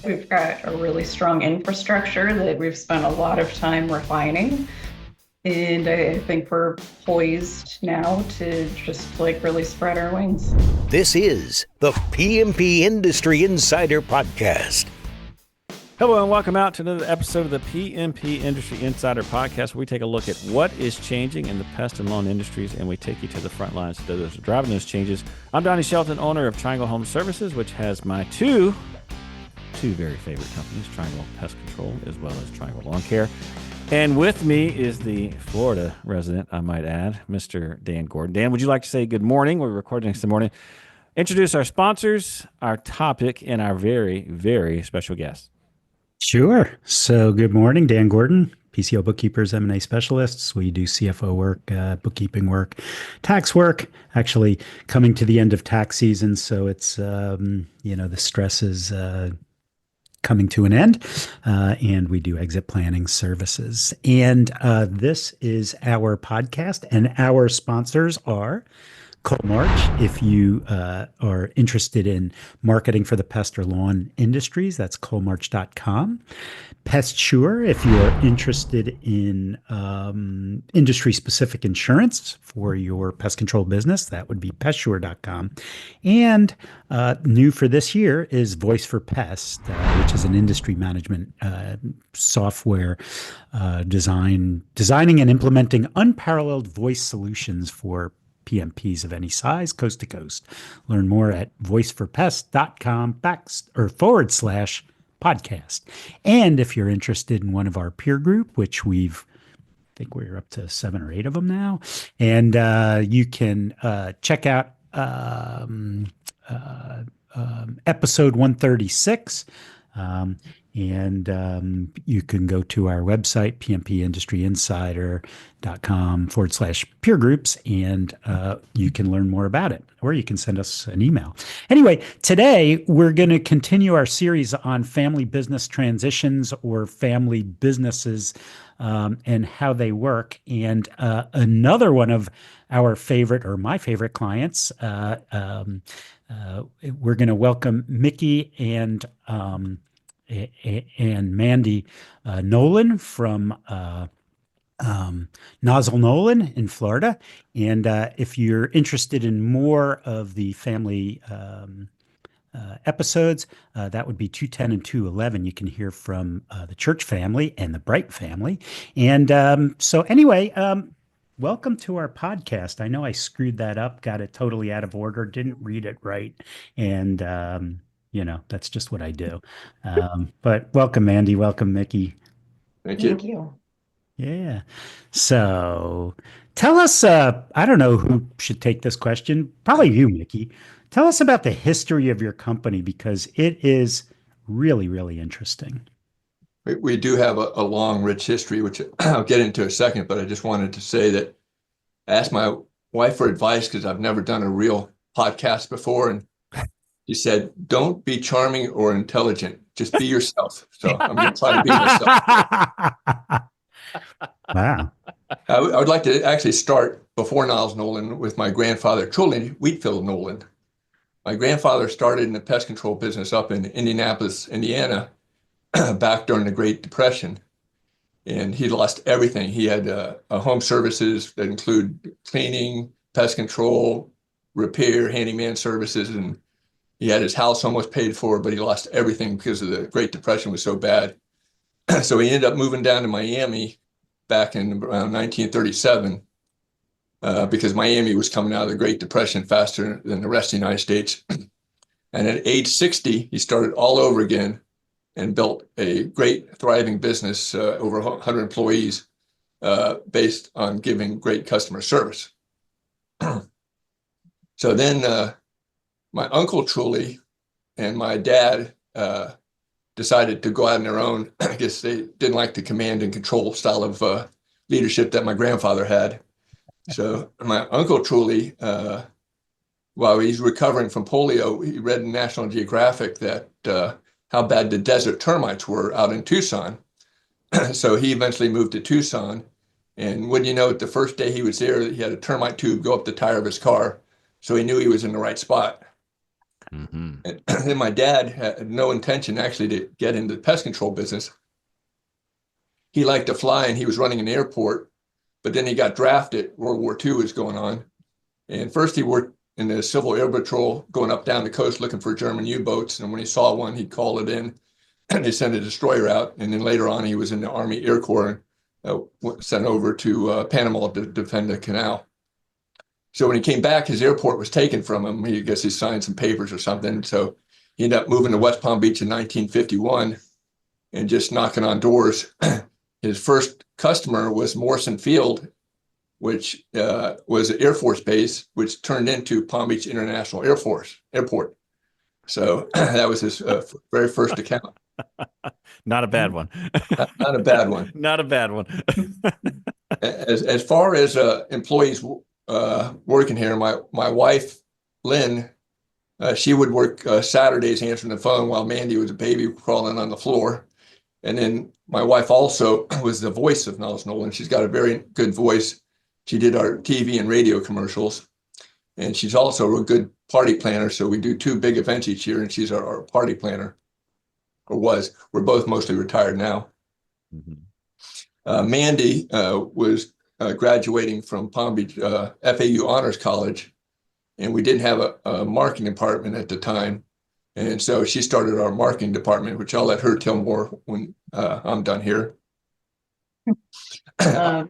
We've got a really strong infrastructure that we've spent a lot of time refining. And I think we're poised now to just really spread our wings. This is the PMP Industry Insider Podcast. Hello and welcome out to another episode of the PMP Industry Insider Podcast, where we take a look at what is changing in the pest and lawn industries, and we take you to the front lines to those driving those changes. I'm Donnie Shelton, owner of Triangle Home Services, which has my two very favorite companies, Triangle Pest Control as well as Triangle Lawn Care. And with me is the Florida resident, I might add, Mr. Dan Gordon. Dan, would you like to say good morning? We're recording this morning. Introduce our sponsors, our topic, and our very, very special guest. Sure. So good morning, Dan Gordon, PCO Bookkeepers, M&A Specialists. We do CFO work, bookkeeping work, tax work, actually coming to the end of tax season. So it's, the stress is coming to an end, and we do exit planning services. And this is our podcast, and our sponsors are Coalmarch. If you are interested in marketing for the pest or lawn industries, that's coalmarch.com. PestSure, if you are interested in industry-specific insurance for your pest control business, that would be pestsure.com. And new for this year is Voice for Pest, which is an industry management software designing and implementing unparalleled voice solutions for PMPs of any size, coast to coast. Learn more at voiceforpest.com/podcast. And if you're interested in one of our peer group, which I think we're up to 7 or 8 of them now, and you can check out episode 136. And you can go to our website, pmpindustryinsider.com/peer groups, and you can learn more about it, or you can send us an email. Anyway, today we're going to continue our series on family business transitions or family businesses and how they work. And another one of our favorite, or my favorite clients, we're going to welcome Mickey and Mandy Nolen from Nozzle Nolen in Florida. And if you're interested in more of the family episodes, that would be 210 and 211. You can hear from the Church family and the Bright family. And so anyway, welcome to our podcast. I know I screwed that up, got it totally out of order, didn't read it right. And that's just what I do. But welcome, Mandy. Welcome, Mickey. Thank you. Yeah. So tell us, I don't know who should take this question. Probably you, Mickey. Tell us about the history of your company, because it is really, really interesting. We do have a long, rich history, which I'll get into in a second, but I just wanted to say that I asked my wife for advice because I've never done a real podcast before. And she said, don't be charming or intelligent. Just be yourself. So I'm going to try to be myself. Wow. I would like to actually start before Nozzle Nolen with my grandfather, Truly Wheatfield Nolen. My grandfather started in the pest control business up in Indianapolis, Indiana, back during the Great Depression. And he lost everything. He had home services that include cleaning, pest control, repair, handyman services, and he had his house almost paid for, but he lost everything because of the Great Depression was so bad. So he ended up moving down to Miami back in around 1937 because Miami was coming out of the Great Depression faster than the rest of the United States. And at age 60, he started all over again and built a great, thriving business, over 100 employees, based on giving great customer service. So then my uncle Truly and my dad decided to go out on their own. I guess they didn't like the command and control style of leadership that my grandfather had. So my uncle Truly, while he's recovering from polio, he read in National Geographic that how bad the desert termites were out in Tucson. So he eventually moved to Tucson. And wouldn't you know it, the first day he was there, he had a termite tube go up the tire of his car. So he knew he was in the right spot. Mm-hmm. And then my dad had no intention actually to get into the pest control business. He liked to fly and he was running an airport, but then he got drafted. World War II was going on. And first he worked in the Civil Air Patrol going up down the coast looking for German U-boats. And when he saw one, he'd call it in and they sent a destroyer out. And then later on, he was in the Army Air Corps, sent over to Panama to defend the canal. So when he came back, his airport was taken from him. I guess he signed some papers or something. So he ended up moving to West Palm Beach in 1951 and just knocking on doors. His first customer was Morrison Field, which was an Air Force base, which turned into Palm Beach International Airport. So that was his very first account. Not a bad one. Not a bad one. Not a bad one. As far as employees working here, my wife, Lynn, she would work Saturdays answering the phone while Mandy was a baby crawling on the floor. And then my wife also was the voice of Nozzle Nolen. She's got a very good voice. She did our TV and radio commercials. And she's also a good party planner. So we do 2 big events each year, and she's our party planner, or was. We're both mostly retired now. Mm-hmm. Mandy was graduating from Palm Beach FAU Honors College, and we didn't have a marketing department at the time. And so she started our marketing department, which I'll let her tell more when I'm done here. I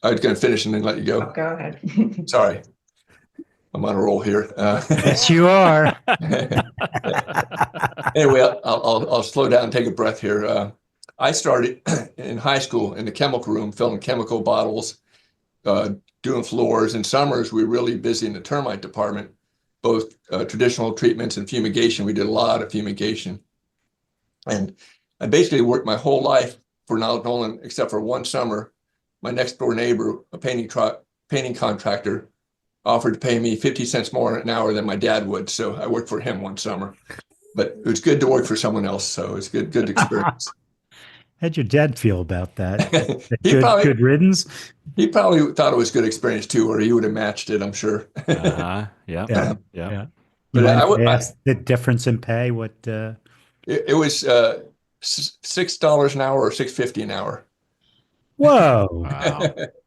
was going to finish and then let you go. Go ahead. Sorry. I'm on a roll here. Yes, you are. Anyway, I'll slow down and take a breath here. I started in high school in the chemical room, filling chemical bottles, doing floors. In summers, we were really busy in the termite department, both traditional treatments and fumigation. We did a lot of fumigation. And I basically worked my whole life for Nozzle Nolen, except for one summer. My next door neighbor, a painting contractor, offered to pay me 50 cents more an hour than my dad would. So I worked for him one summer. But it was good to work for someone else. So it's good experience. How'd your dad feel about that? Good riddance? He probably thought it was good experience too, or he would have matched it, I'm sure. Yeah. But I would ask the difference in pay. What? It was $6 an hour or $6.50 an hour. Whoa!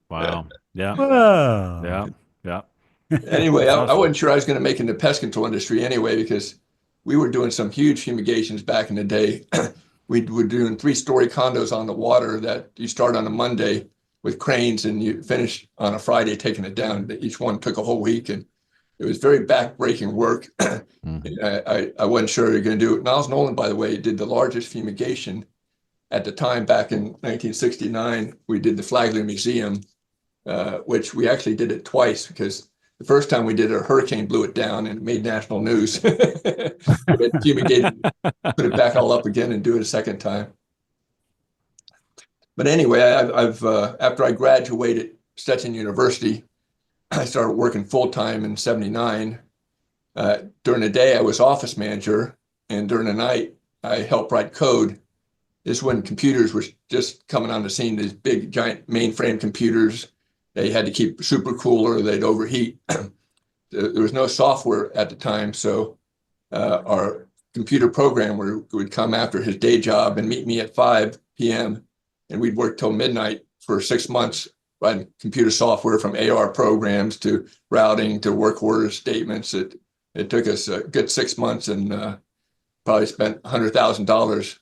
Wow! Yeah. Whoa! Yeah. Anyway, Awesome. I wasn't sure I was going to make it in the pest control industry anyway, because we were doing some huge fumigations back in the day. We were doing 3-story condos on the water that you start on a Monday with cranes and you finish on a Friday taking it down. Each one took a whole week, and it was very back-breaking work. Mm-hmm. I wasn't sure you were going to do it. Nozzle Nolen, by the way, did the largest fumigation at the time. Back in 1969, we did the Flagler Museum, which we actually did it twice, because the first time we did it, a hurricane blew it down and it made national news. We had to fumigate, put it back all up again and do it a second time. But anyway, I've after I graduated Stetson University, I started working full-time in 79. During the day, I was office manager, and during the night, I helped write code. This is when computers were just coming on the scene, these big, giant mainframe computers. They had to keep super cool or they'd overheat. There was no software at the time, so our computer programmer would come after his day job and meet me at 5 p.m., and we'd work till midnight for 6 months, writing computer software from AR programs to routing to work order statements. It took us a good 6 months and probably spent $100,000.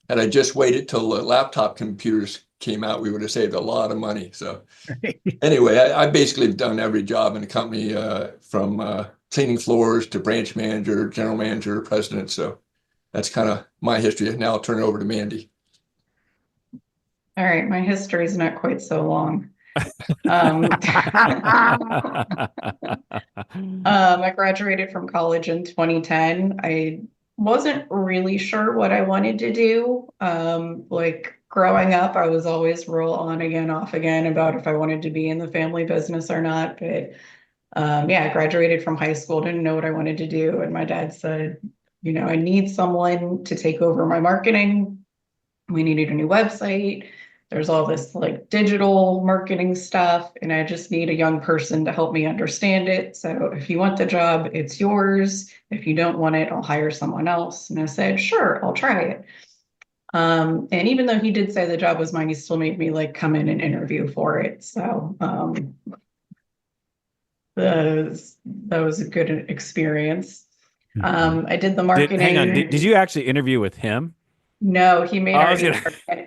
Had I just waited till the laptop computers came out, we would have saved a lot of money. So anyway, I basically have done every job in the company, from cleaning floors to branch manager, general manager, president. So that's kind of my history. Now I'll turn it over to Mandy. All right, my history is not quite so long. I graduated from college in 2010. I wasn't really sure what I wanted to do. Like growing up, I was always real on again, off again about if I wanted to be in the family business or not. But yeah, I graduated from high school, didn't know what I wanted to do. And my dad said, you know, I need someone to take over my marketing. We needed a new website. there's all this like digital marketing stuff, and I just need a young person to help me understand it. So if you want the job, it's yours. If you don't want it, I'll hire someone else. And I said, sure, I'll try it. And even though he did say the job was mine, he still made me like come in and interview for it. So that was a good experience. I did the marketing. Hang on. Did you actually interview with him? No, he made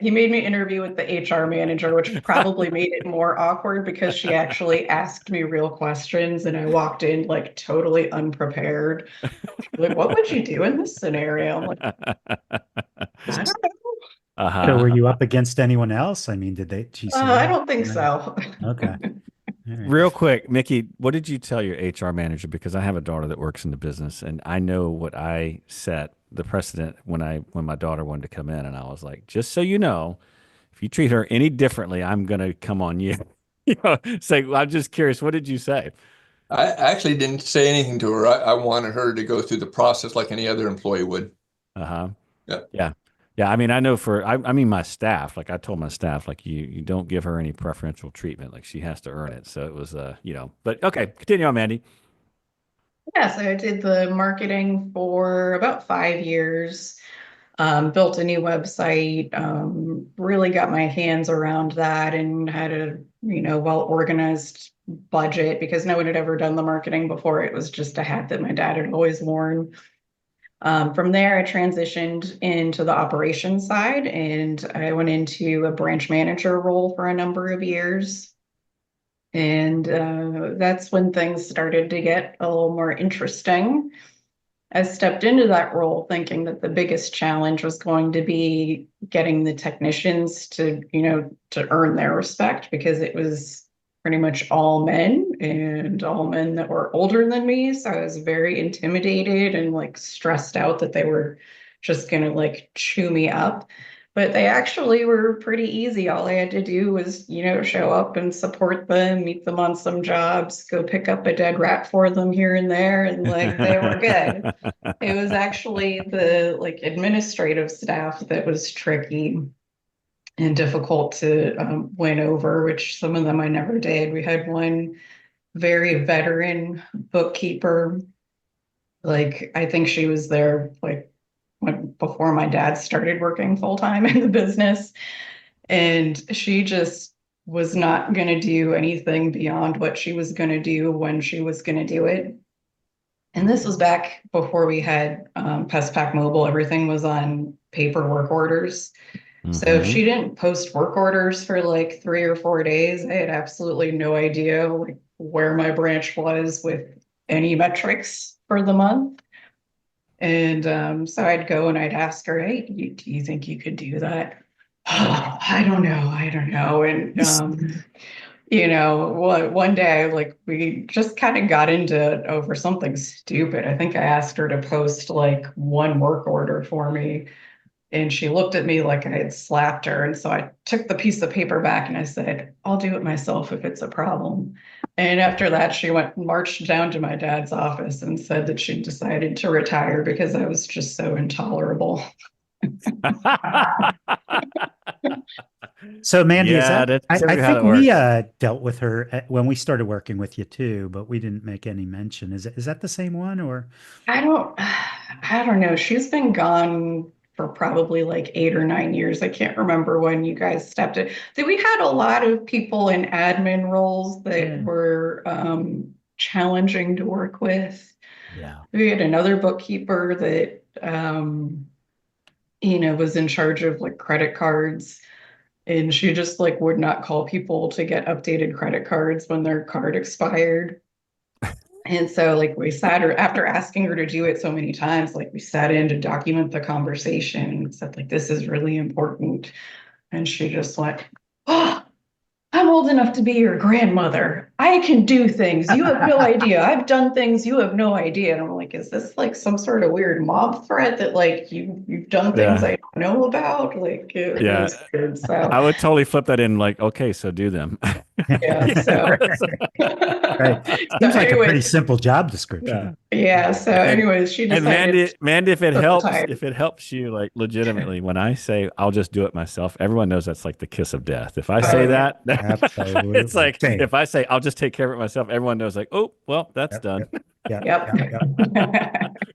he made me interview with the HR manager, which probably made it more awkward because she actually asked me real questions and I walked in like totally unprepared. Like, what would you do in this scenario? I'm like, I don't know. So were you up against anyone else? I mean, did she say I don't think so. Okay. Right. Real quick, Mickey, what did you tell your HR manager? Because I have a daughter that works in the business, and I know what I set the precedent when my daughter wanted to come in, and I was like, just so you know, if you treat her any differently, I'm gonna come on you. Say, I'm just curious, what did you say? I actually didn't say anything to her. I wanted her to go through the process like any other employee would. Uh-huh. Yeah. Yeah, I mean, I know I mean, my staff, like I told my staff, like you don't give her any preferential treatment. Like she has to earn it. So it was, but okay, continue on, Mandy. Yeah, so I did the marketing for about 5 years, built a new website, really got my hands around that and had a, well-organized budget because no one had ever done the marketing before. It was just a hat that my dad had always worn. From there, I transitioned into the operations side and I went into a branch manager role for a number of years. And that's when things started to get a little more interesting. I stepped into that role thinking that the biggest challenge was going to be getting the technicians to earn their respect because it was pretty much all men and all men that were older than me. So I was very intimidated and like stressed out that they were just going to like chew me up. But they actually were pretty easy. All I had to do was, show up and support them, meet them on some jobs, go pick up a dead rat for them here and there, and like they were good. It was actually the like administrative staff that was tricky and difficult to win over, which some of them I never did. We had one very veteran bookkeeper. Like, I think she was there like before my dad started working full time in the business. And she just was not going to do anything beyond what she was going to do when she was going to do it. And this was back before we had Pest Pack Mobile. Everything was on paper work orders. So if she didn't post work orders for like 3 or 4 days, I had absolutely no idea like where my branch was with any metrics for the month. And so I'd go and I'd ask her, hey, do you think you could do that? Oh, I don't know. And one day like we just kind of got into over something stupid. I think I asked her to post like one work order for me. And she looked at me like I had slapped her. And so I took the piece of paper back and I said, I'll do it myself if it's a problem. And after that, she marched down to my dad's office and said that she decided to retire because I was just so intolerable. So Mandy, I think we dealt with her when we started working with you too, but we didn't make any mention. Is that the same one or? I don't know. She's been gone for probably like 8 or 9 years. I can't remember when you guys stepped in. So we had a lot of people in admin roles that were challenging to work with. Yeah. We had another bookkeeper that was in charge of like credit cards. And she just like would not call people to get updated credit cards when their card expired. And so like we sat her after asking her to do it so many times, like we sat in to document the conversation and said like, this is really important. And she just went, oh, I'm old enough to be your grandmother. I can do things. You have no idea. I've done things you have no idea. And I'm like, is this like some sort of weird mob threat that like you've done things Yeah. I don't know about? Like it Yeah. was weird. I So would totally flip that in like, okay, so do them. yeah, so Right. so Seems like a pretty anyways, simple job Yeah. description. yeah, so And anyways, she and decided Mandy, to retire. if it helps you, like legitimately, when I say I'll just do it myself, everyone knows that's like the kiss of death. If I Oh say yeah. that, it's Absolutely. like Same. if I say I'll just take care of it myself, everyone knows like, oh, well, that's Yep, done. yep, Yep.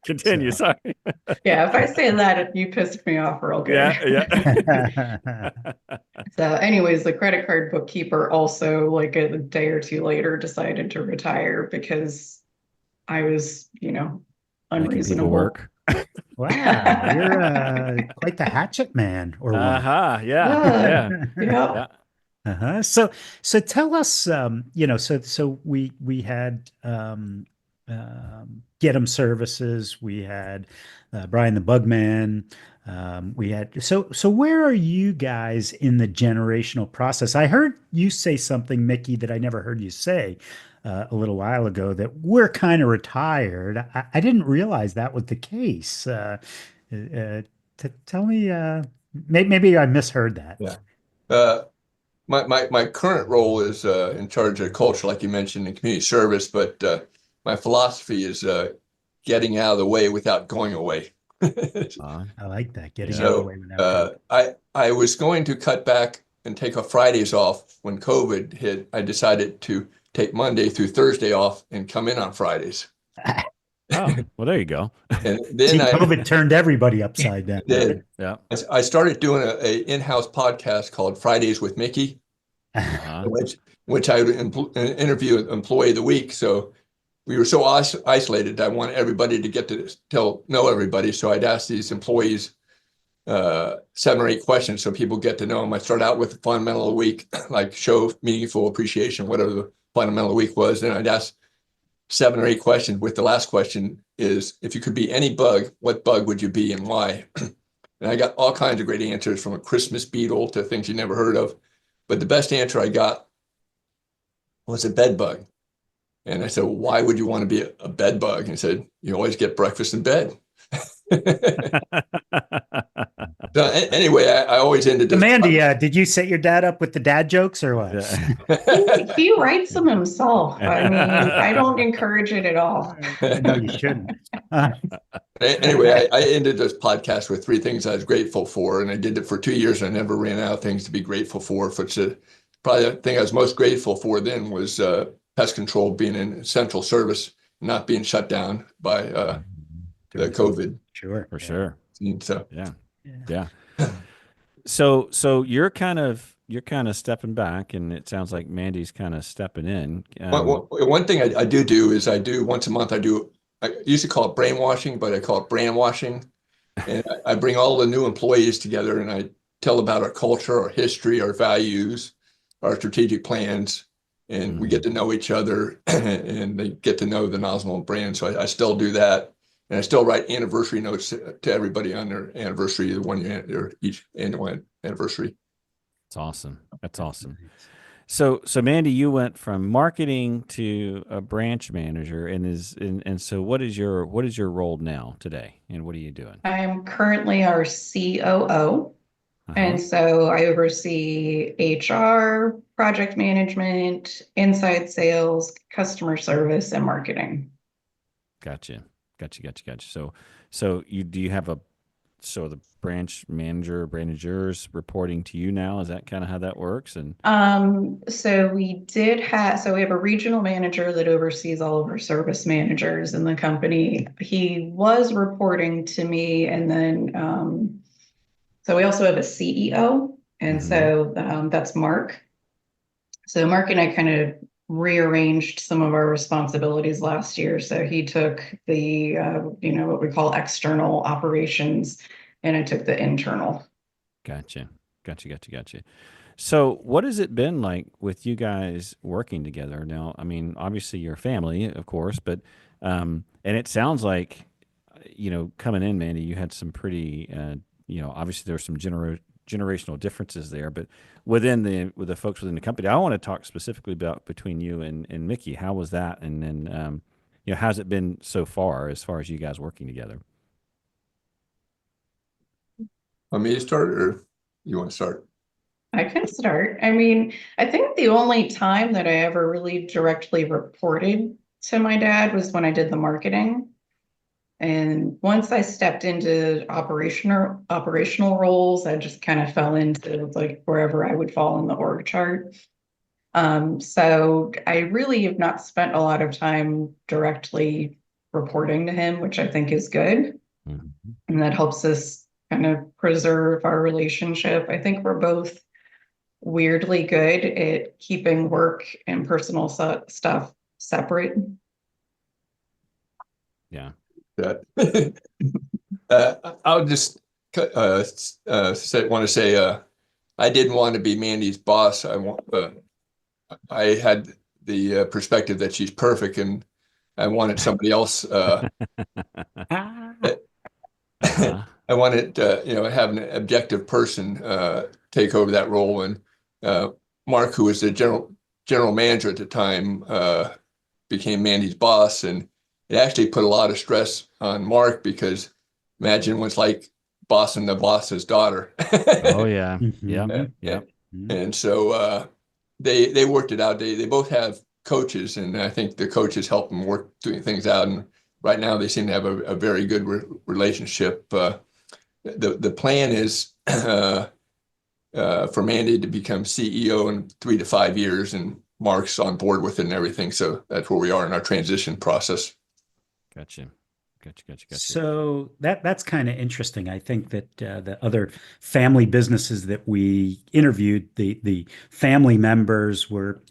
Continue. So. Sorry. Yeah, if I say that, you pissed me off real good. Yeah, yeah. So, anyways, the credit card bookkeeper also, like a day or two later, decided to retire because I was, Making people unreasonable. work. Wow, you're quite the hatchet man or woman. Uh-huh. Yeah. Yeah, Yeah. yeah. Yeah. Uh-huh. So tell us, so we had Get 'em Services, we had Brian the Bugman, we had so where are you guys in the generational process? I heard you say something, Mickey, that I never heard you say a little while ago, that we're kind of retired. I didn't realize that was the case. Tell me, maybe I misheard that. Yeah. Uh, my current role is in charge of culture, like you mentioned, in community service, but my philosophy is getting out of the way without going away. I like that. Getting out of the So way without I was going to cut back and take a Fridays off when COVID hit. I decided to take Monday through Thursday off and come in on Fridays. Oh, well, there you go. And See, then COVID turned everybody upside down. did. Yeah. I started doing a in-house podcast called Fridays with Mickey, Uh-huh. which I would interview an employee of the week. So we were so isolated. I want everybody to get to know everybody. So I'd ask these employees 7 or 8 questions so people get to know them. I start out with the fundamental of the week, like show meaningful appreciation, whatever the fundamental of the week was. Then I'd ask 7 or 8 questions, with the last question is, if you could be any bug, what bug would you be and why? And I got all kinds of great answers, from a Christmas beetle to things you never heard of. But the best answer I got was a bed bug. And I said, well, why would you want to be a bed bug? And he said, you always get breakfast in bed. So anyway, I always ended this. Mandy, did you set your dad up with the dad jokes or what? Yeah. He writes them himself. I mean, I don't encourage it at all. No, you shouldn't. Anyway, I ended this podcast with 3 things I was grateful for, and I did it for 2 years. I never ran out of things to be grateful for. Which probably the thing I was most grateful for then was pest control being in essential service, not being shut down by the COVID. Sure. For sure. So Yeah. Yeah. So you're kind of stepping back, and it sounds like Mandy's kind of stepping in. one thing I do is I do once a month. I used to call it brainwashing, but I call it brand washing. And I bring all the new employees together and I tell about our culture, our history, our values, our strategic plans, and we get to know each other and they get to know the Nozzle Nolen brand. So I still do that. And I still write anniversary notes to everybody on their anniversary, the 1 year, each annual anniversary. That's awesome. That's awesome. So Mandy, you went from marketing to a branch manager, and so what is your role now today, and what are you doing? I am currently our COO. And Uh-huh. so I oversee HR, project management, inside sales, customer service, and marketing. Gotcha. So do you have the branch manager, branchers reporting to you now? Is that kind of how that works? And So we have a regional manager that oversees all of our service managers in the company. He was reporting to me, and then so we also have a CEO, and so that's Mark. So Mark and I kind of rearranged some of our responsibilities last year. So he took the what we call external operations, and I took the internal. Gotcha. So what has it been like with you guys working together now? I mean, obviously you're a family, of course, but and it sounds like, coming in, Mandy, you had some pretty, obviously there's some generational differences there, but with the folks within the company, I want to talk specifically about between you and Mickey. How was that? And then, how's it been so far as you guys working together? Want me to start or you want to start? I can start. I mean, I think the only time that I ever really directly reported to my dad was when I did the marketing. And once I stepped into operational roles, I just kind of fell into like wherever I would fall in the org chart. So I really have not spent a lot of time directly reporting to him, which I think is good. Mm-hmm. And that helps us kind of preserve our relationship. I think we're both weirdly good at keeping work and personal stuff separate. Yeah. I'll just want to say I didn't want to be Mandy's boss. I had the perspective that she's perfect, and I wanted somebody else. Uh-huh. I wanted have an objective person take over that role, and Mark, who was the general manager at the time, became Mandy's boss, and it actually put a lot of stress on Mark because imagine what's like bossing the boss's daughter. Oh yeah. Mhm. Yep. And so they worked it out. They both have coaches, and I think the coaches help them work doing things out. And right now they seem to have a very good relationship. The plan is for Mandy to become CEO in 3 to 5 years, and Mark's on board with it and everything. So that's where we are in our transition process. Gotcha. So that's kind of interesting. I think that the other family businesses that we interviewed, the family members were,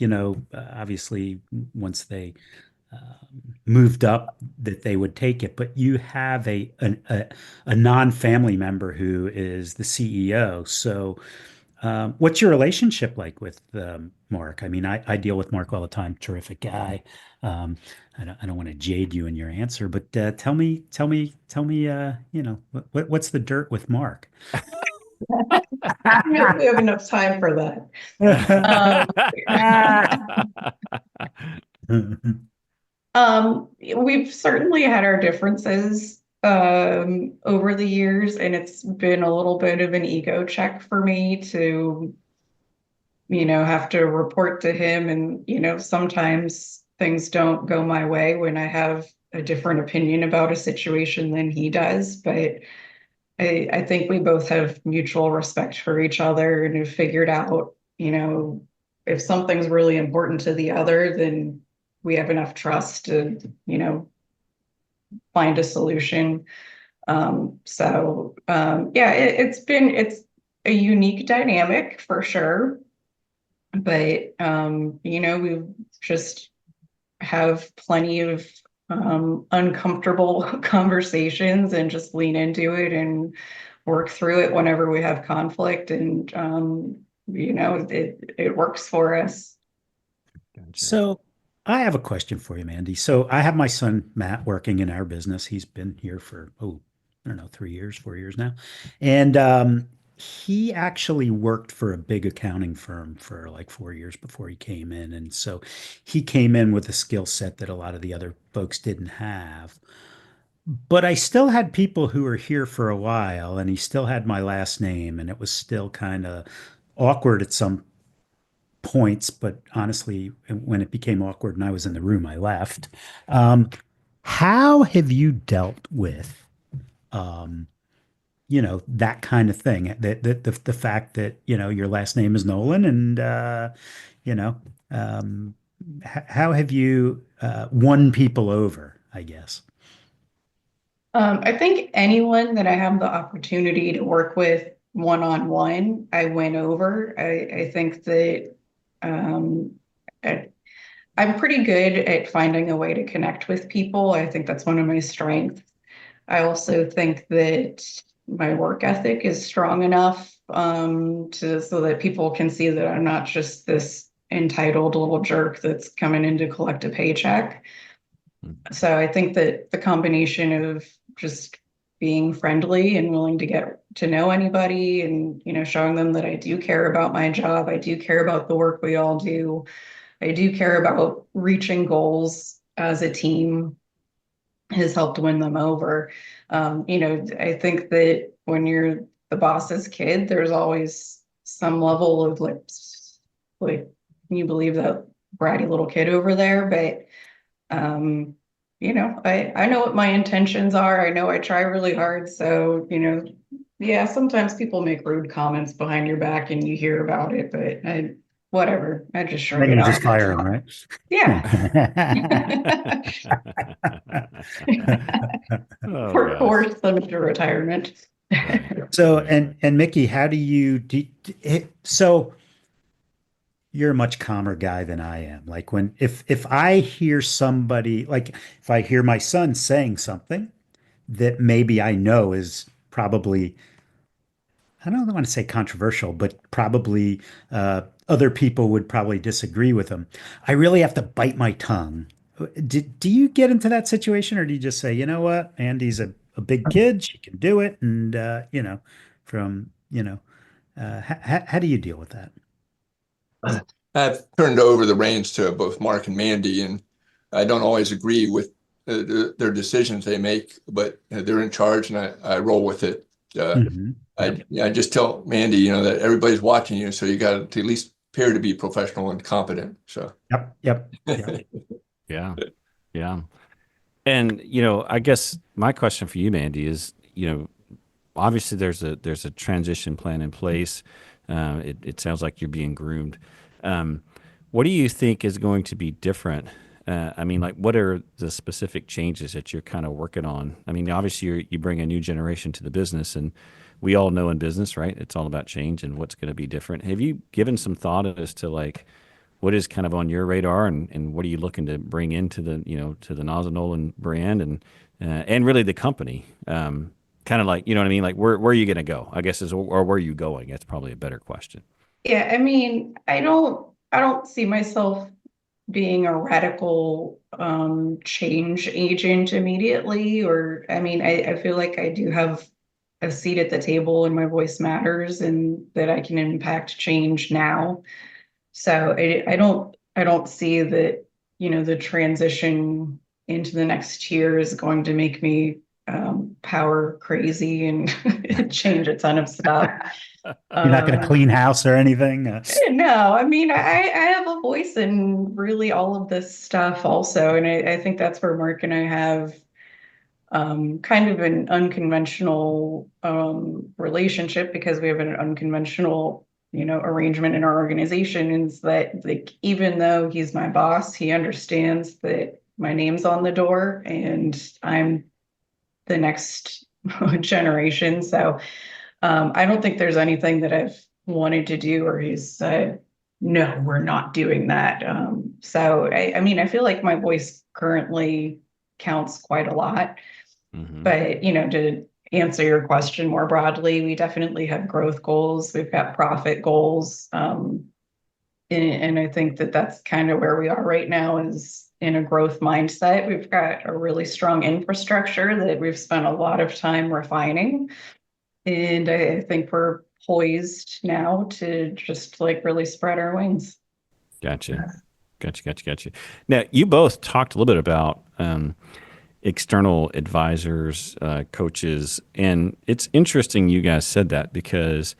obviously once they moved up, that they would take it. But you have a non-family member who is the CEO. So what's your relationship like with Mark? I mean, I deal with Mark all the time. Terrific guy. I don't want to jade you in your answer, but tell me, what's the dirt with Mark? We have enough time for that. We've certainly had our differences over the years, and it's been a little bit of an ego check for me to, have to report to him. And, sometimes things don't go my way when I have a different opinion about a situation than he does. But I think we both have mutual respect for each other and have figured out, if something's really important to the other, then we have enough trust to, find a solution. It's a unique dynamic for sure. But, we just have plenty of uncomfortable conversations and just lean into it and work through it whenever we have conflict. And, it works for us. Gotcha. So I have a question for you, Mandy. So I have my son, Matt, working in our business. He's been here for, I don't know, 3 years, 4 years now. And he actually worked for a big accounting firm for like 4 years before he came in. And so he came in with a skill set that a lot of the other folks didn't have. But I still had people who were here for a while, and he still had my last name, and it was still kind of awkward at some points. But honestly, when it became awkward and I was in the room, I left. How have you dealt with, that kind of thing? The fact that, your last name is Nolen, and, how have you won people over, I guess? I think anyone that I have the opportunity to work with one-on-one, I win over. I think that I, I'm pretty good at finding a way to connect with people. I think that's one of my strengths. I also think that my work ethic is strong enough so that people can see that I'm not just this entitled little jerk that's coming in to collect a paycheck. So I think that the combination of just being friendly and willing to get to know anybody and, showing them that I do care about my job. I do care about the work we all do. I do care about reaching goals as a team has helped win them over. I think that when you're the boss's kid, there's always some level of like, can you believe that bratty little kid over there? But I know what my intentions are. I know I try really hard. So, yeah, sometimes people make rude comments behind your back and you hear about it, but whatever. I just shrug Then it you off. just fire them, right? Yeah. Oh, For gosh. force them to retirement. Right. So, Right. and Mickey, how do you so you're a much calmer guy than I am. Like if I hear somebody, like if I hear my son saying something that maybe I know is probably, I don't want to say controversial, but probably other people would probably disagree with him. I really have to bite my tongue. Do you get into that situation, or do you just say, you know what, Andy's a big kid, she can do it, and from how do you deal with that? I've turned over the reins to both Mark and Mandy, and I don't always agree with their decisions they make, but they're in charge, and I roll with it. Mhm. I just tell Mandy, that everybody's watching you, so you got to at least appear to be professional and competent. So, Yep. Yeah. Yeah. And, I guess my question for you, Mandy, is, obviously there's a transition plan in place. It sounds like you're being groomed. What do you think is going to be different? I mean, like, what are the specific changes that you're kind of working on? I mean, obviously you bring a new generation to the business, and we all know in business, right? It's all about change and what's going to be different. Have you given some thought as to like what is kind of on your radar, and what are you looking to bring into to the Nozzle Nolen brand and really the company? Kind of like, you know what I mean? Like where are you going to go? I guess or where are you going? That's probably a better question. Yeah, I mean, I don't see myself being a radical change agent immediately, or I mean, I feel like I do have a seat at the table and my voice matters and that I can impact change now. So I don't see that, the transition into the next year is going to make me power crazy and change a ton of stuff. You're not going to Um, clean house or anything. no, I mean, I have a voice in really all of this stuff also. And I think that's where Mark and I have kind of an unconventional relationship because we have an unconventional, arrangement in our organization is that like even though he's my boss, he understands that my name's on the door and I'm the next generation. So I don't think there's anything that I've wanted to do or he's said, no, we're not doing that. So I mean, I feel like my voice currently counts quite a lot. Hmm. But, to answer your question more broadly, we definitely have growth goals. We've got profit goals. And I think that that's kind of where we are right now is in a growth mindset. We've got a really strong infrastructure that we've spent a lot of time refining. And I think we're poised now to just like really spread our wings. Gotcha. Gotcha. Now, you both talked a little bit about external advisors, coaches, and it's interesting you guys said that because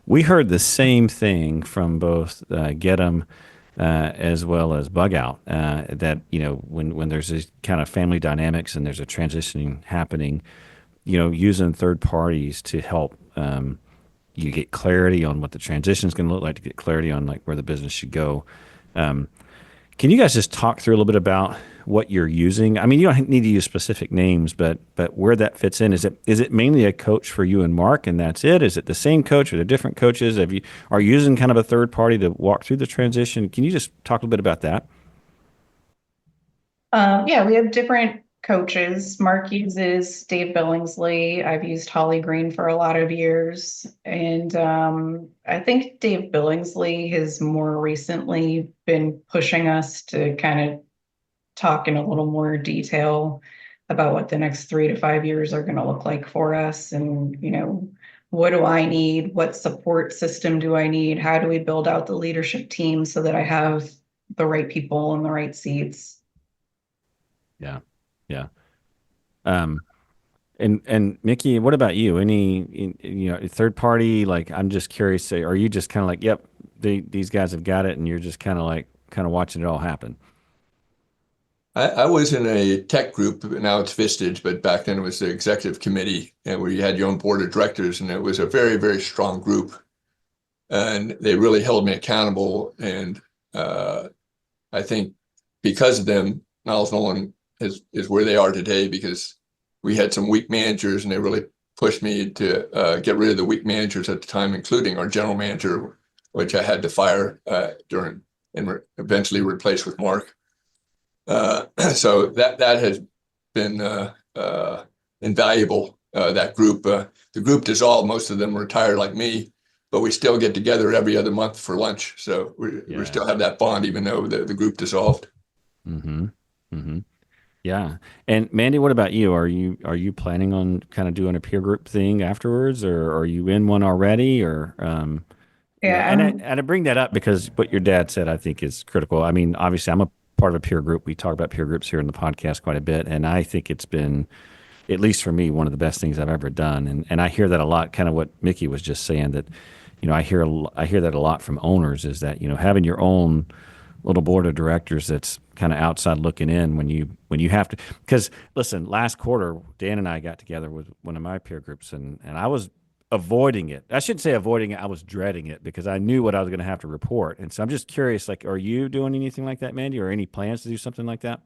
we heard the same thing from both Get 'em as well as Bug Out. That when there's this kind of family dynamics and there's a transitioning happening, using third parties to help you get clarity on what the transition is going to look like, to get clarity on like where the business should go. Um, can you guys just talk through a little bit about what you're using? I mean, you don't need to use specific names, but where that fits in. Is it mainly a coach for you and Mark, and that's it? Is it the same coach, or the different coaches? Are you using kind of a third party to walk through the transition? Can you just talk a little bit about that? Yeah, we have different coaches. Mark uses Dave Billingsley. I've used Holly Green for a lot of years. And I think Dave Billingsley has more recently been pushing us to kind of talk in a little more detail about what the next 3 to 5 years are going to look like for us. And, what do I need? What support system do I need? How do we build out the leadership team so that I have the right people in the right seats? Yeah. Yeah. And Mickey, what about you? Any, third party? Like, I'm just curious. Are you just kind of like, yep, these guys have got it, and you're just kind of watching it all happen? I was in a tech group, now it's Vistage, but back then it was the executive committee, and where you had your own board of directors, and it was a very, very strong group. And they really held me accountable. And I think because of them, Nozzle Nolen is where they are today, because we had some weak managers, and they really pushed me to get rid of the weak managers at the time, including our general manager, which I had to fire and eventually replace with Mark. So that has been invaluable. That group, the group dissolved. Most of them retired like me, but we still get together every other month for lunch. So we still have that bond, even though the group dissolved. Mm-hmm. Mm-hmm. Yeah. And Mandy, what about you? Are you planning on kind of doing a peer group thing afterwards, or are you in one already? Or Yeah, and I bring that up because what your dad said I think is critical. I mean, obviously, I'm a part of a peer group. We talk about peer groups here in the podcast quite a bit, and I think it's been, at least for me, one of the best things I've ever done. And I hear that a lot. Kind of what Mickey was just saying, that I hear that a lot from owners, is that having your own little board of directors that's kind of outside looking in when you have to. Because listen, last quarter Dan and I got together with one of my peer groups, and I was avoiding it. I shouldn't say avoiding it. I was dreading it because I knew what I was going to have to report. And so I'm just curious, like, are you doing anything like that, Mandy, or any plans to do something like that?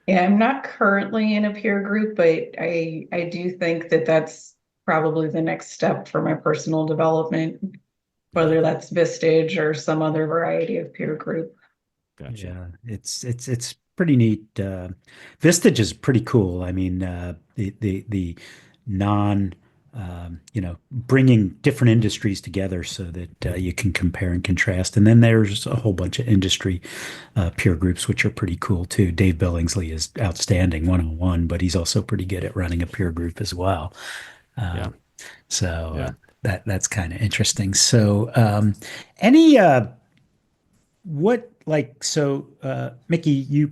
yeah, I'm not currently in a peer group, but I do think that that's probably the next step for my personal development, whether that's Vistage or some other variety of peer group. Gotcha. Yeah, it's pretty neat. Vistage is pretty cool. I mean, the non, bringing different industries together so that you can compare and contrast. And then there's a whole bunch of industry peer groups, which are pretty cool too. Dave Billingsley is outstanding 101, but he's also pretty good at running a peer group as well. Yeah. So Yeah. that's kind of interesting. So, any what like so Mickey,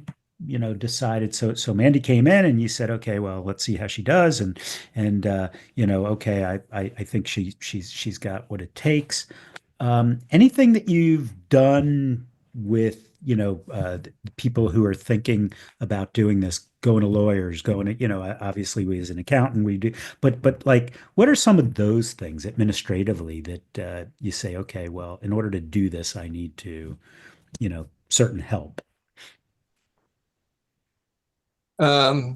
decided, so Mandy came in and you said, okay, well, let's see how she does, and okay, I think she's got what it takes. Anything that you've done with the people who are thinking about doing this, going to lawyers, going to, obviously we as an accountant we do, but like, what are some of those things administratively that you say, okay, well, in order to do this I need to, certain help? I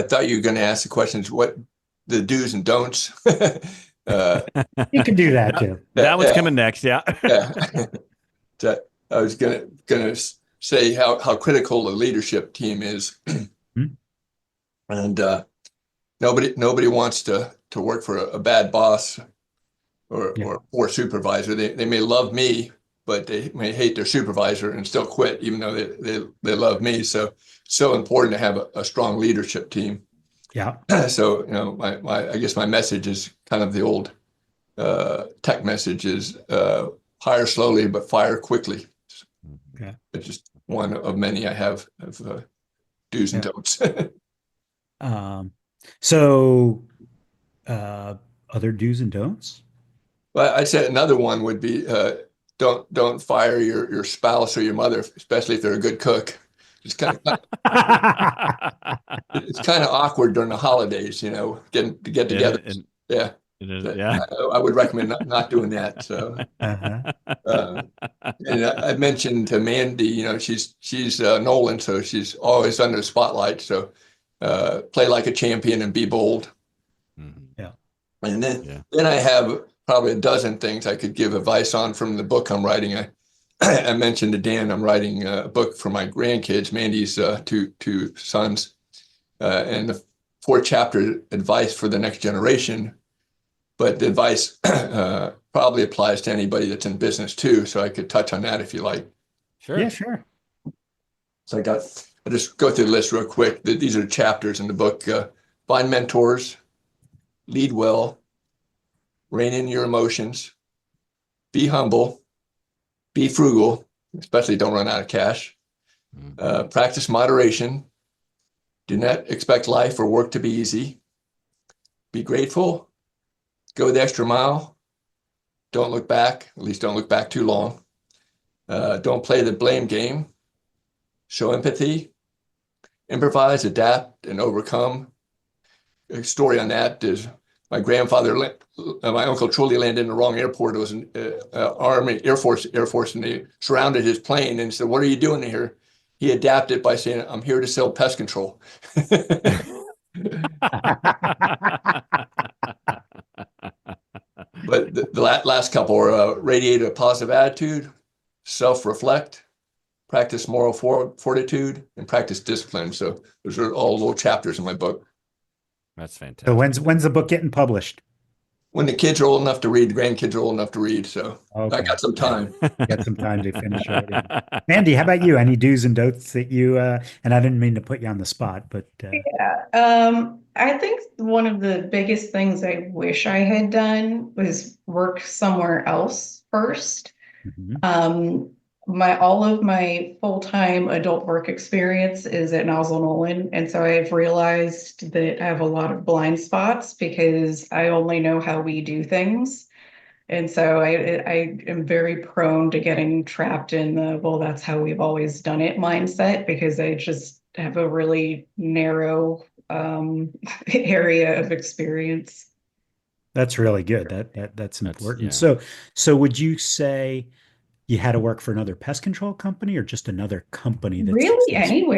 thought you were going to ask the questions, what the do's and don'ts. You can do that too. That one's coming next. Yeah. Yeah. I was gonna say how critical the leadership team is, and nobody wants to work for a bad boss or poor supervisor. They may love me, but they may hate their supervisor and still quit, even though they love me. So important to have a strong leadership team. Yeah. So I guess my message is kind of the old tech message is hire slowly but fire quickly. Okay. It's just one of many I have of do's and don'ts. So other do's and don'ts? Well, I said another one would be don't fire your spouse or your mother, especially if they're a good cook. It's kind of awkward during the holidays, get together. Yeah. It is, yeah. I would recommend not doing that. So, and I mentioned to Mandy, she's Nolen, so she's always under the spotlight. So, play like a champion and be bold. Mm-hmm. Yeah. And then I have probably a dozen things I could give advice on from the book I'm writing. I mentioned to Dan, I'm writing a book for my grandkids, Mandy's two sons, and the 4-chapter advice for the next generation. But the advice probably applies to anybody that's in business too. So I could touch on that if you like. Sure. Yeah, sure. So I'll just go through the list real quick. These are chapters in the book. Find mentors, lead well, rein in your emotions, be humble, be frugal, especially don't run out of cash, practice moderation, do not expect life or work to be easy, be grateful, go the extra mile, don't look back, at least don't look back too long, don't play the blame game, show empathy, improvise, adapt, and overcome. A story on that is my uncle truly landed in the wrong airport. It was an Army, Air Force, and they surrounded his plane and said, "What are you doing here?" He adapted by saying, "I'm here to sell pest control." But the last couple are radiate a positive attitude, self-reflect, practice moral fortitude, and practice discipline. So those are all little chapters in my book. That's fantastic. So when's the book getting published? When the kids are old enough to read, the grandkids are old enough to read. So Okay. I got some time. Got some time to finish writing. Mandy, how about you? Any do's and don'ts that you, and I didn't mean to put you on the spot, but I think one of the biggest things I wish I had done was work somewhere else first. All of my full-time adult work experience is at Nozzle Nolen, and so I've realized that I have a lot of blind spots because I only know how we do things. And so I am very prone to getting trapped in the, well, that's how we've always done it mindset, because I just have a really narrow area of experience. that's really good. That's important. yeah. So would you say you had to work for another pest control company or just another company that's Really successful?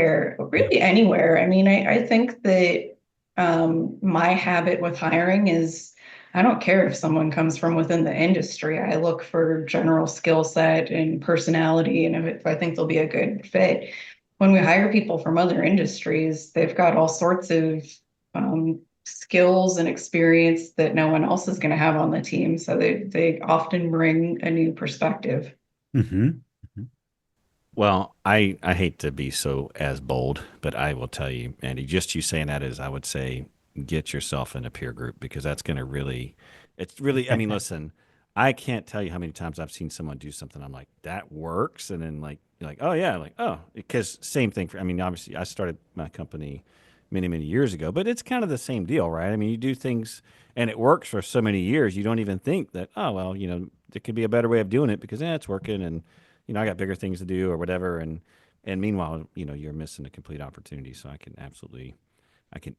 anywhere. I mean, I think that my habit with hiring is I don't care if someone comes from within the industry. I look for general skill set and personality, and if I think they'll be a good fit. When we hire people from other industries, they've got all sorts of skills and experience that no one else is going to have on the team. So they often bring a new perspective. Mm-hmm. Well, I hate to be so as bold, but I will tell you, Andy, just you saying that is, I would say, get yourself in a peer group, because that's going to it's really, I mean, listen, I can't tell you how many times I've seen someone do something. I'm like, that works. And then you're like, oh yeah. Like, oh, because same thing I mean, obviously I started my company many, many years ago, but it's kind of the same deal, right? I mean, you do things and it works for so many years. You don't even think that, oh, well, there could be a better way of doing it because it's working. And, I got bigger things to do or whatever. And meanwhile, you're missing a complete opportunity. So I can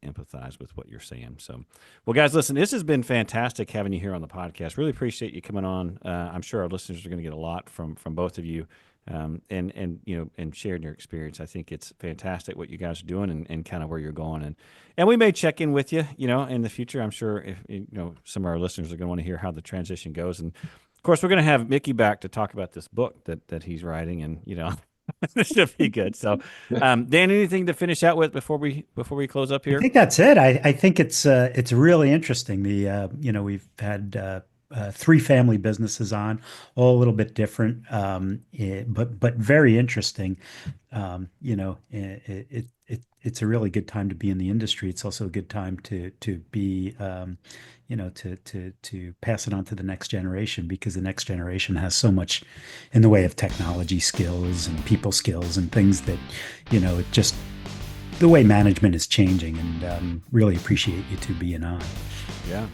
empathize with what you're saying. So, well, guys, listen, this has been fantastic having you here on the podcast. Really appreciate you coming on. I'm sure our listeners are going to get a lot from both of you, and sharing your experience. I think it's fantastic what you guys are doing and kind of where you're going. And we may check in with you, in the future. I'm sure if some of our listeners are going to want to hear how the transition goes. And of course, we're going to have Mickey back to talk about this book that he's writing, and this should be good. So, Dan, anything to finish out with before we close up here? I think that's it. I think it's really interesting. We've had 3 family businesses on, all a little bit different, but very interesting. It's a really good time to be in the industry. It's also a good time to be to pass it on to the next generation, because the next generation has so much in the way of technology skills and people skills and things that it just, the way management is changing, and really appreciate you 2 being on. Yeah.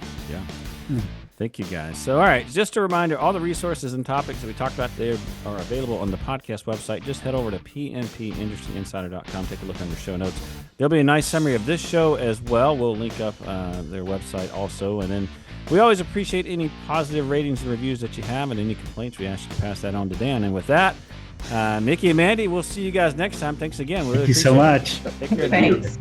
Thank you, guys. So, all right, just a reminder, all the resources and topics that we talked about there are available on the podcast website. Just head over to pmpindustryinsider.com. Take a look under show notes. There'll be a nice summary of this show as well. We'll link up their website also. And then we always appreciate any positive ratings and reviews that you have, and any complaints, we ask you to pass that on to Dan. And with that, Mickey and Mandy, we'll see you guys next time. Thanks again. Thank you so much. Take care. Thanks.